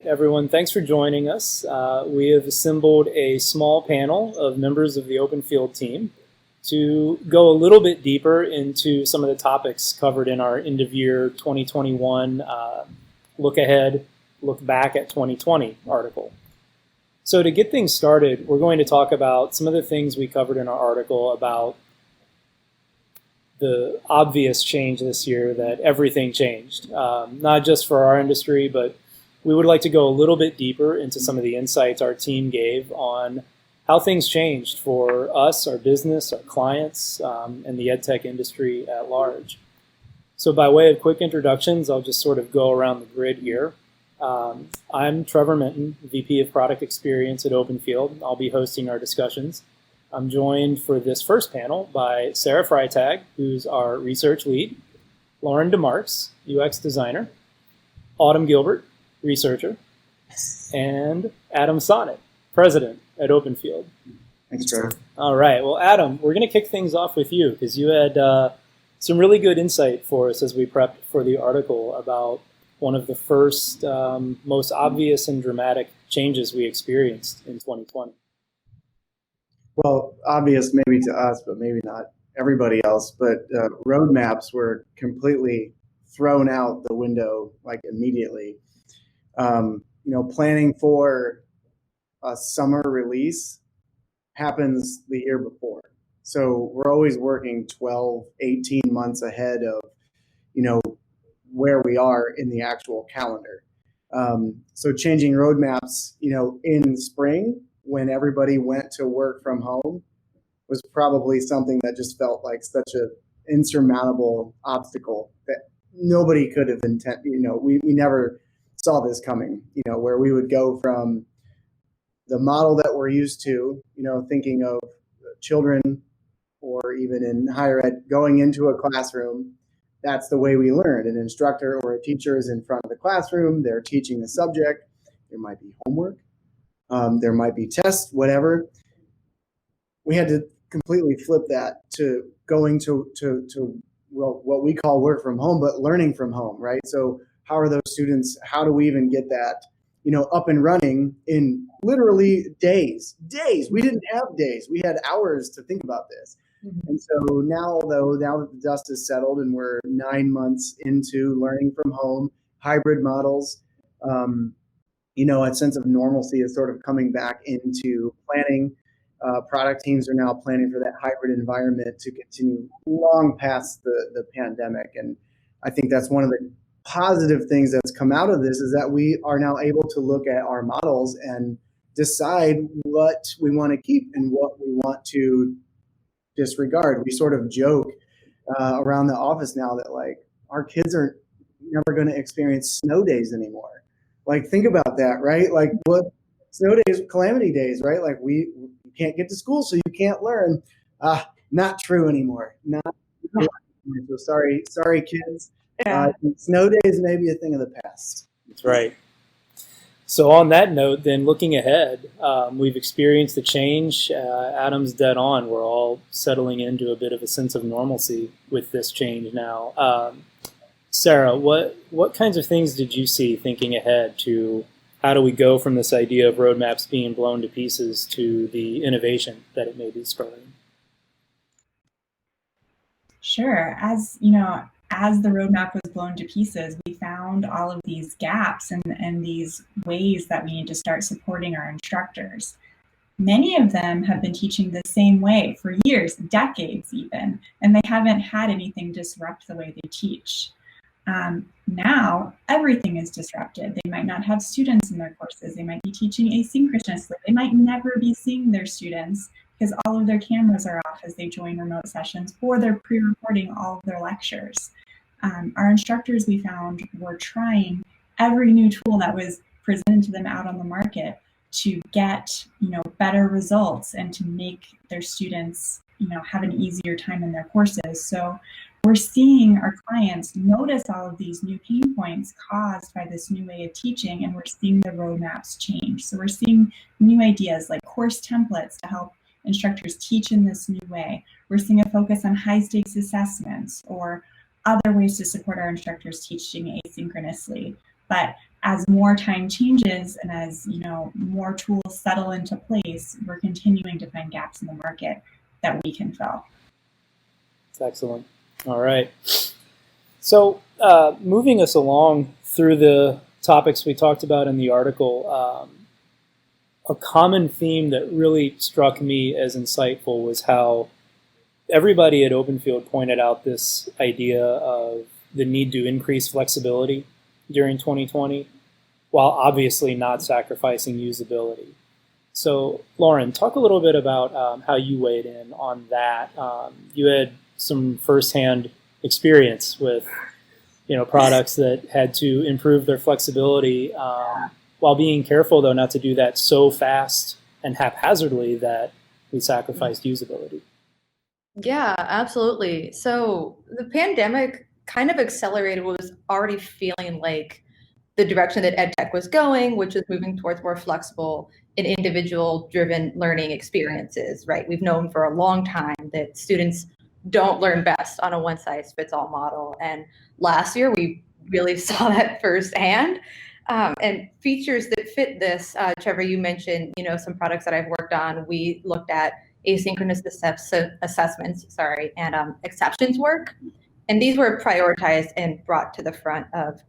everyone. Thanks for joining us. We have assembled a small panel of members of the Openfield team to go a little bit deeper into some of the topics covered in our end of year 2021 look ahead, look back at 2020 article. So to get things started, we're going to talk about some of the things we covered in our article about the obvious change this year, that everything changed, not just for our industry, but we would like to go a little bit deeper into some of the insights our team gave on how things changed for us, our business, our clients, and the EdTech industry at large. So by way of quick introductions, I'll just sort of go around the grid here. I'm Trevor Minton, VP of Product Experience at Openfield. I'll be hosting our discussions. I'm joined for this first panel by Sarah Freitag, who's our research lead, Lauren DeMarks, UX designer, Autumn Gilbert, researcher, and Adam Sonnet, president at Openfield. Thanks, Trevor. All right. Well, Adam, we're going to kick things off with you because you had some really good insight for us as we prepped for the article about one of the first, most obvious and dramatic changes we experienced in 2020. Well, obvious maybe to us, but maybe not everybody else. But roadmaps were completely thrown out the window, like immediately. Planning for a summer release happens the year before. So we're always working 12, 18 months ahead of, where we are in the actual calendar. So changing roadmaps, in spring, when everybody went to work from home, was probably something that just felt like such an insurmountable obstacle that nobody could have intended. We never saw this coming, where we would go from the model that we're used to, thinking of children or even in higher ed going into a classroom. That's the way we learn. An instructor or a teacher is in front of the classroom. They're teaching the subject. There might be homework. There might be tests, whatever. We had to completely flip that to going to what we call work from home, but learning from home, right? So how are those students, how do we even get that, up and running in literally days? We didn't have days. We had hours to think about this. Mm-hmm. And so now that the dust is settled and we're 9 months into learning from home, hybrid models, a sense of normalcy is sort of coming back into planning. Product teams are now planning for that hybrid environment to continue long past the pandemic. And I think that's one of the positive things that's come out of this is that we are now able to look at our models and decide what we want to keep and what we want to disregard. We sort of joke around the office now that like our kids are never going to experience snow days anymore. Like, think about that, right? Like, what snow days, calamity days, right? Like, you can't get to school, so you can't learn. Not true anymore. Not true. So sorry, kids. Yeah. Snow days may be a thing of the past. That's right. So on that note, then looking ahead, we've experienced the change. Adam's dead on. We're all settling into a bit of a sense of normalcy with this change now. Sarah, what kinds of things did you see thinking ahead to how do we go from this idea of roadmaps being blown to pieces to the innovation that it may be spurring? Sure. As the roadmap was blown to pieces, we found all of these gaps and these ways that we need to start supporting our instructors. Many of them have been teaching the same way for years, decades even, and they haven't had anything disrupt the way they teach. Now everything is disrupted. They might not have students in their courses. They might be teaching asynchronously. They might never be seeing their students because all of their cameras are off as they join remote sessions, or they're pre-recording all of their lectures. Our instructors, we found, were trying every new tool that was presented to them out on the market to get, better results and to make their students, have an easier time in their courses. So we're seeing our clients notice all of these new pain points caused by this new way of teaching, and we're seeing the roadmaps change. So we're seeing new ideas like course templates to help instructors teach in this new way. We're seeing a focus on high-stakes assessments or other ways to support our instructors teaching asynchronously. But as more time changes and as more tools settle into place, we're continuing to find gaps in the market that we can fill. That's excellent. All right. So moving us along through the topics we talked about in the article, a common theme that really struck me as insightful was how everybody at Openfield pointed out this idea of the need to increase flexibility during 2020, while obviously not sacrificing usability. So, Lauren, talk a little bit about how you weighed in on that. You had some firsthand experience with, products that had to improve their flexibility, while being careful, though, not to do that so fast and haphazardly that we sacrificed usability. Yeah, absolutely. So the pandemic kind of accelerated what was already feeling like the direction that EdTech was going, which is moving towards more flexible and individual-driven learning experiences, right? We've known for a long time that students don't learn best on a one-size-fits-all model. And last year, we really saw that firsthand. And features that fit this, Trevor, you mentioned, some products that I've worked on. We looked at asynchronous assessments, and exceptions work. And these were prioritized and brought to the front of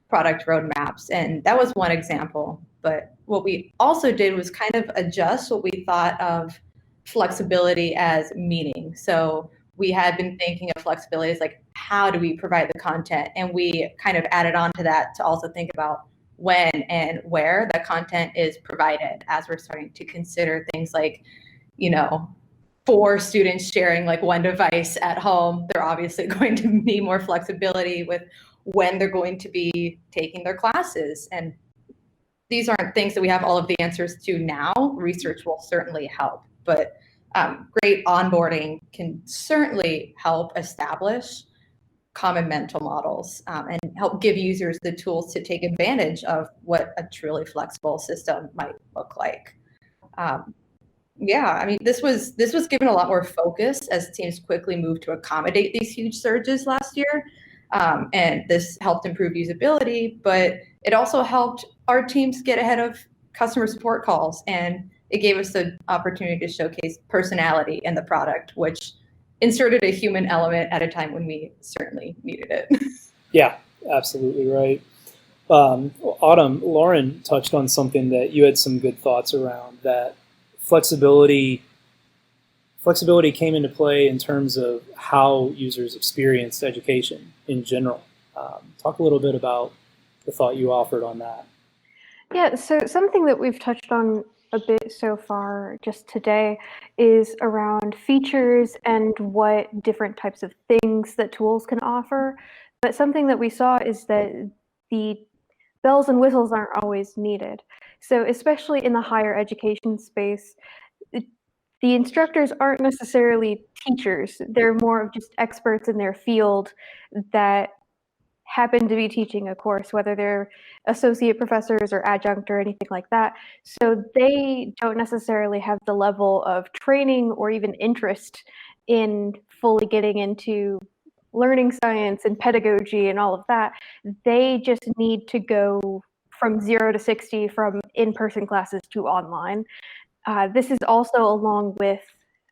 product roadmaps. And that was one example. But what we also did was kind of adjust what we thought of flexibility as meaning. So we had been thinking of flexibility as like, how do we provide the content? And we kind of added on to that to also think about when and where the content is provided, as we're starting to consider things like, 4 students sharing like one device at home, they're obviously going to need more flexibility with when they're going to be taking their classes. And these aren't things that we have all of the answers to now. Research will certainly help, but great onboarding can certainly help establish common mental models and help give users the tools to take advantage of what a truly flexible system might look like. This was given a lot more focus as teams quickly moved to accommodate these huge surges last year. And this helped improve usability, but it also helped our teams get ahead of customer support calls. And it gave us the opportunity to showcase personality in the product, which inserted a human element at a time when we certainly needed it. Yeah, absolutely right. Autumn, Lauren touched on something that you had some good thoughts around, that flexibility came into play in terms of how users experienced education in general. Talk a little bit about the thought you offered on that. Yeah, so something that we've touched on a bit so far just today is around features and what different types of things that tools can offer. But something that we saw is that the bells and whistles aren't always needed. So especially in the higher education space, the instructors aren't necessarily teachers. They're more of just experts in their field that happen to be teaching a course, whether they're associate professors or adjunct or anything like that. So they don't necessarily have the level of training or even interest in fully getting into learning science and pedagogy and all of that. They just need to go from 0 to 60 from in-person classes to online. This is also along with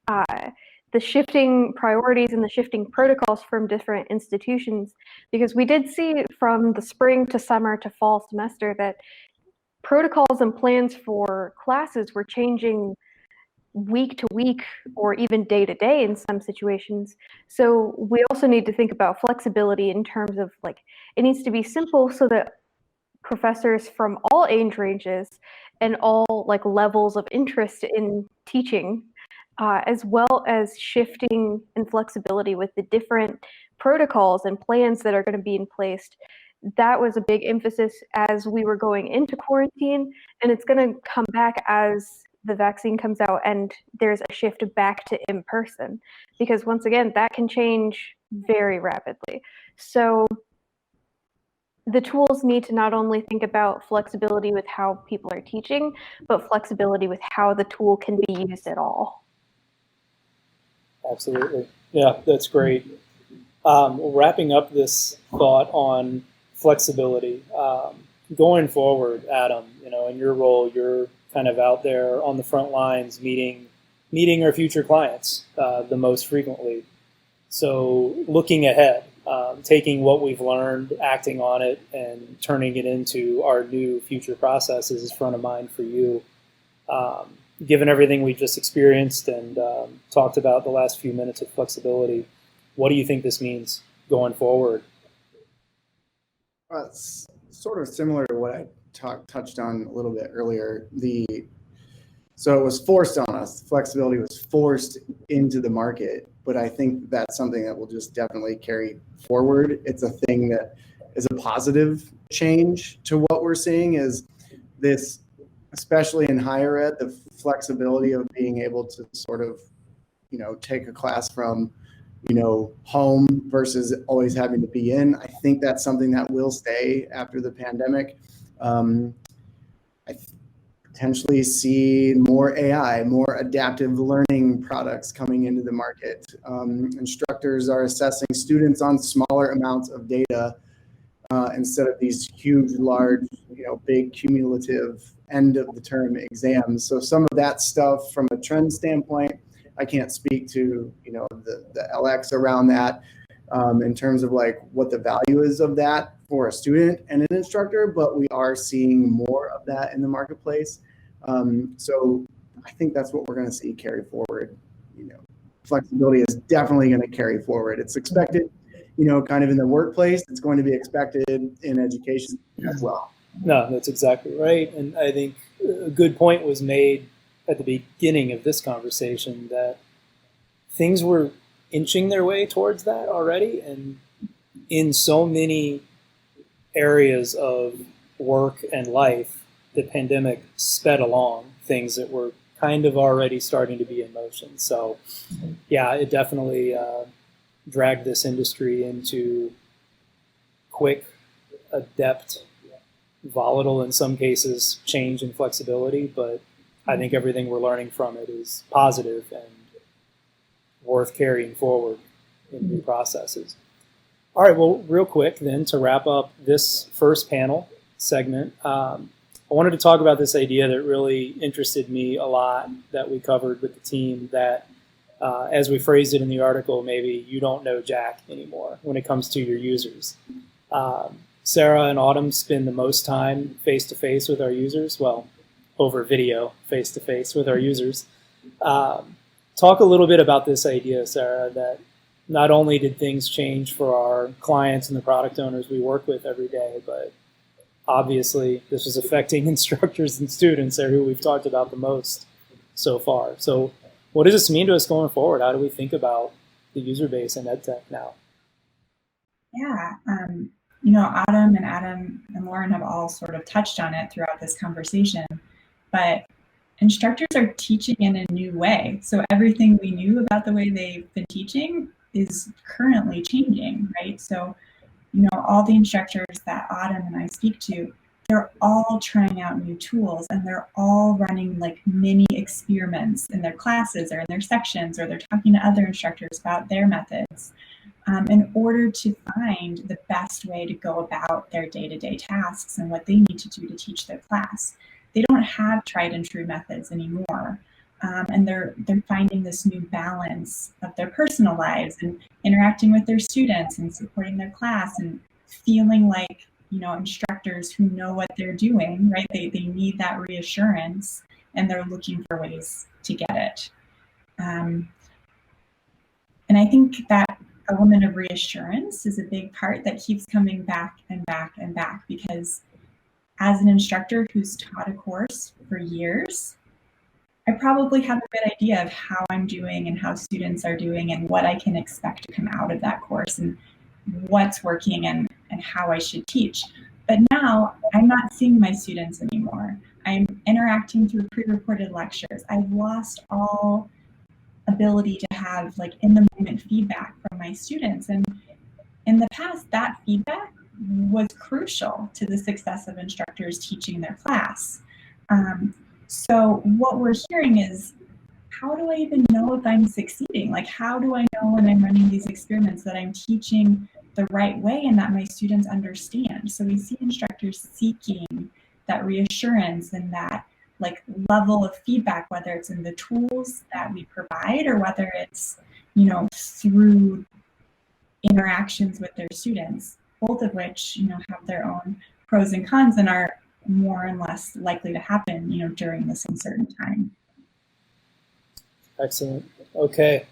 the shifting priorities and the shifting protocols from different institutions, because we did see from the spring to summer to fall semester that protocols and plans for classes were changing week to week or even day to day in some situations. So we also need to think about flexibility in terms of like, it needs to be simple so that professors from all age ranges and all like levels of interest in teaching, as well as shifting and flexibility with the different protocols and plans that are going to be in place. That was a big emphasis as we were going into quarantine, and it's going to come back as the vaccine comes out and there's a shift back to in-person, because once again, that can change very rapidly. So the tools need to not only think about flexibility with how people are teaching, but flexibility with how the tool can be used at all. Absolutely. Yeah, that's great. Wrapping up this thought on flexibility, going forward, Adam, in your role, you're kind of out there on the front lines meeting our future clients the most frequently. So looking ahead, taking what we've learned, acting on it, and turning it into our new future processes is front of mind for you. Given everything we just experienced and talked about the last few minutes of flexibility, what do you think this means going forward? It's sort of similar to what I touched on a little bit earlier. So it was forced on us. Flexibility was forced into the market, but I think that's something that will just definitely carry forward. It's a thing that is a positive change to what we're seeing is this, especially in higher ed, the flexibility of being able to sort of, take a class from, home versus always having to be in. I think that's something that will stay after the pandemic. I potentially see more AI, more adaptive learning products coming into the market. Instructors are assessing students on smaller amounts of data instead of these huge, large, big cumulative end of the term exams. So some of that stuff from a trend standpoint, I can't speak to, the LX around that in terms of like what the value is of that for a student and an instructor, but we are seeing more of that in the marketplace. So I think that's what we're going to see carry forward. Flexibility is definitely going to carry forward. It's expected, kind of in the workplace. It's going to be expected in education as well. No, that's exactly right. And I think a good point was made at the beginning of this conversation that things were inching their way towards that already. And in so many areas of work and life, the pandemic sped along things that were kind of already starting to be in motion. So yeah, it definitely dragged this industry into quick, adept, volatile in some cases, change and flexibility, but I think everything we're learning from it is positive and worth carrying forward in new processes. All right, well, real quick then to wrap up this first panel segment, I wanted to talk about this idea that really interested me a lot that we covered with the team that, as we phrased it in the article, maybe you don't know Jack anymore when it comes to your users. Sarah and Autumn spend the most time face-to-face with our users, well, over video, face-to-face with our users. Talk a little bit about this idea, Sarah, that not only did things change for our clients and the product owners we work with every day, but obviously this was affecting instructors and students are who we've talked about the most so far. So what does this mean to us going forward? How do we think about the user base in EdTech now? Yeah, Autumn and Adam and Lauren have all sort of touched on it throughout this conversation, but instructors are teaching in a new way. So everything we knew about the way they've been teaching is currently changing, right? So, all the instructors that Autumn and I speak to, they're all trying out new tools and they're all running like mini experiments in their classes or in their sections, or they're talking to other instructors about their methods in order to find the best way to go about their day-to-day tasks and what they need to do to teach their class. They don't have tried and true methods anymore. And they're finding this new balance of their personal lives and interacting with their students and supporting their class and feeling like, instructors who know what they're doing, right? They need that reassurance and they're looking for ways to get it. And I think that element of reassurance is a big part that keeps coming back and back and back, because as an instructor who's taught a course for years, I probably have a good idea of how I'm doing and how students are doing and what I can expect to come out of that course and what's working and how I should teach. But now I'm not seeing my students anymore. I'm interacting through pre-recorded lectures. I've lost all ability to have like in the moment feedback from my students. And in the past, that feedback was crucial to the success of instructors teaching their class. So what we're hearing is, how do I even know if I'm succeeding? Like, how do I know when I'm running these experiments that I'm teaching the right way and that my students understand. So we see instructors seeking that reassurance and that like level of feedback, whether it's in the tools that we provide or whether it's, you know, through interactions with their students, both of which, you know, have their own pros and cons and are more and less likely to happen, you know, during this uncertain time. Excellent. Okay.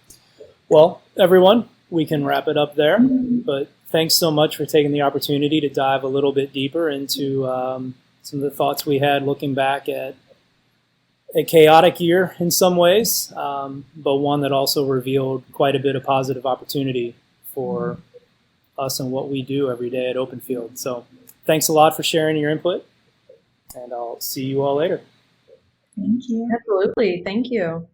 Well, everyone, we can wrap it up there. But thanks so much for taking the opportunity to dive a little bit deeper into some of the thoughts we had looking back at a chaotic year in some ways, but one that also revealed quite a bit of positive opportunity for us and what we do every day at Openfield. So thanks a lot for sharing your input, and I'll see you all later. Thank you. Absolutely. Thank you.